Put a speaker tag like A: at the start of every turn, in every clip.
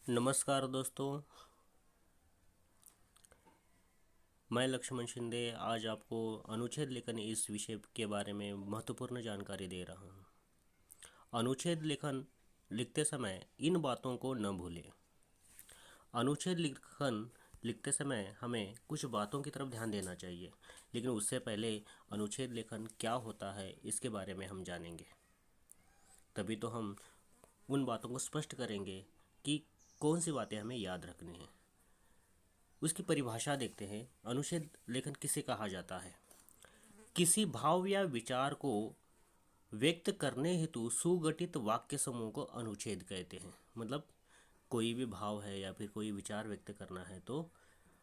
A: नमस्कार दोस्तों, मैं लक्ष्मण शिंदे आज आपको अनुच्छेद लेखन इस विषय के बारे में महत्वपूर्ण जानकारी दे रहा हूँ। अनुच्छेद लेखन लिखते समय इन बातों को न भूलें। अनुच्छेद लेखन लिखते समय हमें कुछ बातों की तरफ ध्यान देना चाहिए, लेकिन उससे पहले अनुच्छेद लेखन क्या होता है इसके बारे में हम जानेंगे। तभी तो हम उन बातों को स्पष्ट करेंगे कि कौन सी बातें हमें याद रखनी है। उसकी परिभाषा देखते हैं। अनुच्छेद लेखन किसे कहा जाता है? किसी भाव या विचार को व्यक्त करने हेतु सुगठित वाक्य समूह को अनुच्छेद कहते हैं। मतलब कोई भी भाव है या फिर कोई विचार व्यक्त करना है तो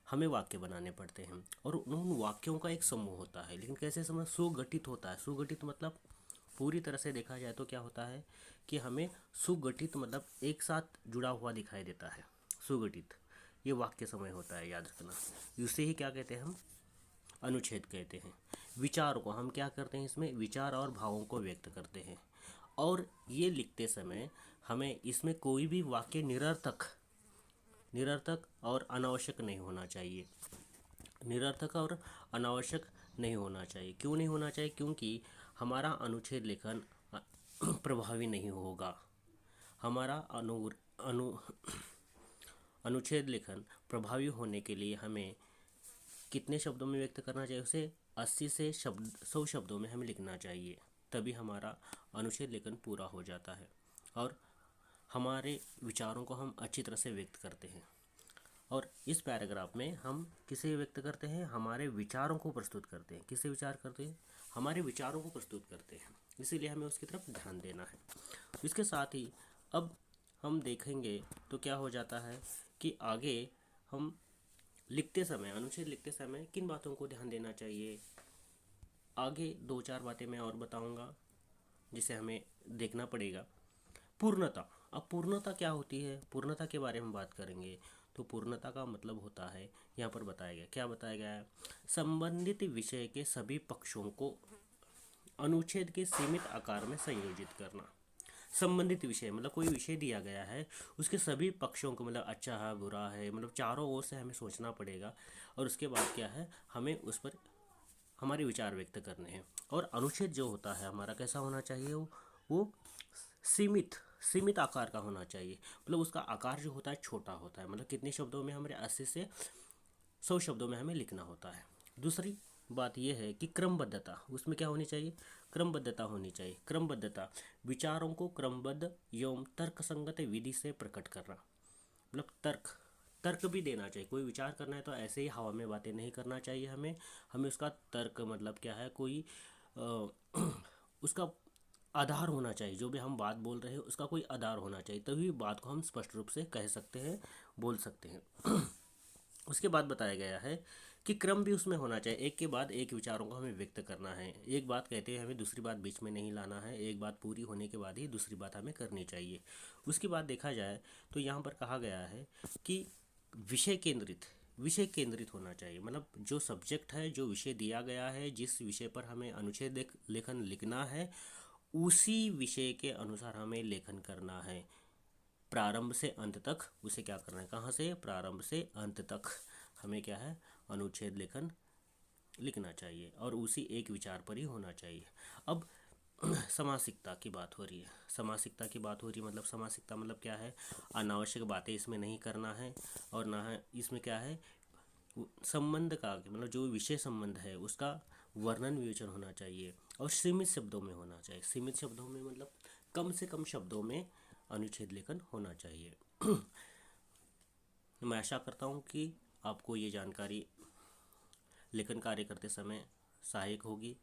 A: हमें वाक्य बनाने पड़ते हैं और उन वाक्यों का एक समूह होता है। लेकिन कैसे समझ सुगठित होता है? सुगठित मतलब पूरी तरह से देखा जाए तो क्या होता है कि हमें सुगठित मतलब एक साथ जुड़ा हुआ दिखाई देता है। सुगठित ये वाक्य समय होता है, याद रखना। इसे ही क्या कहते हैं हम? अनुच्छेद कहते हैं। विचार को हम क्या करते हैं? इसमें विचार और भावों को व्यक्त करते हैं और ये लिखते समय हमें इसमें कोई भी वाक्य निरर्थक निरर्थक और अनावश्यक नहीं होना चाहिए। निरर्थक और अनावश्यक नहीं होना चाहिए। क्यों नहीं होना चाहिए? क्योंकि हमारा अनुच्छेद लेखन प्रभावी नहीं होगा। हमारा अनुच्छेद लेखन प्रभावी होने के लिए हमें कितने शब्दों में व्यक्त करना चाहिए? उसे 80 से 100 शब्दों में हमें लिखना चाहिए, तभी हमारा अनुच्छेद लेखन पूरा हो जाता है और हमारे विचारों को हम अच्छी तरह से व्यक्त करते हैं। और इस पैराग्राफ में हम किसे व्यक्त करते हैं? हमारे विचारों को प्रस्तुत करते हैं। किसे विचार करते हैं? हमारे विचारों को प्रस्तुत करते हैं। इसीलिए हमें उसकी तरफ ध्यान देना है। इसके साथ ही अब हम देखेंगे तो क्या हो जाता है कि आगे हम लिखते समय, अनुच्छेद लिखते समय किन बातों को ध्यान देना चाहिए। आगे 2-4 बातें मैं और बताऊंगा जिसे हमें देखना पड़ेगा। पूर्णता। अब पूर्णता क्या होती है? पूर्णता के बारे में बात करेंगे तो पूर्णता का मतलब होता है, यहाँ पर बताया गया, क्या बताया गया है? संबंधित विषय के सभी पक्षों को अनुच्छेद के सीमित आकार में संयोजित करना। संबंधित विषय मतलब कोई विषय दिया गया है, उसके सभी पक्षों को मतलब अच्छा है बुरा है, मतलब चारों ओर से हमें सोचना पड़ेगा और उसके बाद क्या है, हमें उस पर हमारे विचार व्यक्त करने हैं। और अनुच्छेद जो होता है हमारा कैसा होना चाहिए? वो सीमित सीमित आकार का होना चाहिए। मतलब उसका आकार जो होता है छोटा होता है। मतलब कितने शब्दों में? हमारे 80 से 100 शब्दों में हमें लिखना होता है। दूसरी बात यह है कि क्रमबद्धता, उसमें क्या होनी चाहिए? क्रमबद्धता होनी चाहिए। क्रमबद्धता विचारों को क्रमबद्ध एवं तर्कसंगत विधि से प्रकट करना। मतलब तर्क तर्क भी देना चाहिए। कोई विचार करना है तो ऐसे ही हवा में बातें नहीं करना चाहिए। हमें हमें उसका तर्क मतलब क्या है, कोई उसका आधार होना चाहिए। जो भी हम बात बोल रहे हैं उसका कोई आधार होना चाहिए, तभी बात को हम स्पष्ट रूप से कह सकते हैं, बोल सकते हैं। उसके बाद बताया गया है कि क्रम भी उसमें होना चाहिए। एक के बाद एक विचारों को हमें व्यक्त करना है। एक बात कहते हैं हमें दूसरी बात बीच में नहीं लाना है। एक बात पूरी होने के बाद ही दूसरी बात हमें करनी चाहिए। उसके बाद देखा जाए तो यहाँ पर कहा गया है कि विषय केंद्रित होना चाहिए। मतलब जो सब्जेक्ट है, जो विषय दिया गया है, जिस विषय पर हमें अनुच्छेद लेखन लिखना है, उसी विषय के अनुसार हमें लेखन करना है। प्रारंभ से अंत तक उसे क्या करना है? कहाँ से? प्रारंभ से अंत तक हमें क्या है? अनुच्छेद लेखन लिखना चाहिए और उसी एक विचार पर ही होना चाहिए। अब समासिकता की बात हो रही है। समासिकता की बात हो रही है मतलब समासिकता मतलब क्या है? अनावश्यक बातें इसमें नहीं करना है और ना है इसमें क्या है, संबंध का मतलब जो विषय संबंध है उसका वर्णन विवेचन होना चाहिए और सीमित शब्दों में होना चाहिए। सीमित शब्दों में मतलब कम से कम शब्दों में अनुच्छेद लेखन होना चाहिए। मैं आशा करता हूँ कि आपको ये जानकारी लेखन कार्य करते समय सहायक होगी।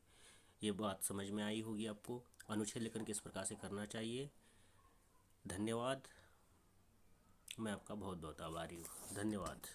A: ये बात समझ में आई होगी आपको, अनुच्छेद लेखन किस प्रकार से करना चाहिए। धन्यवाद। मैं आपका बहुत बहुत आभारी हूँ। धन्यवाद।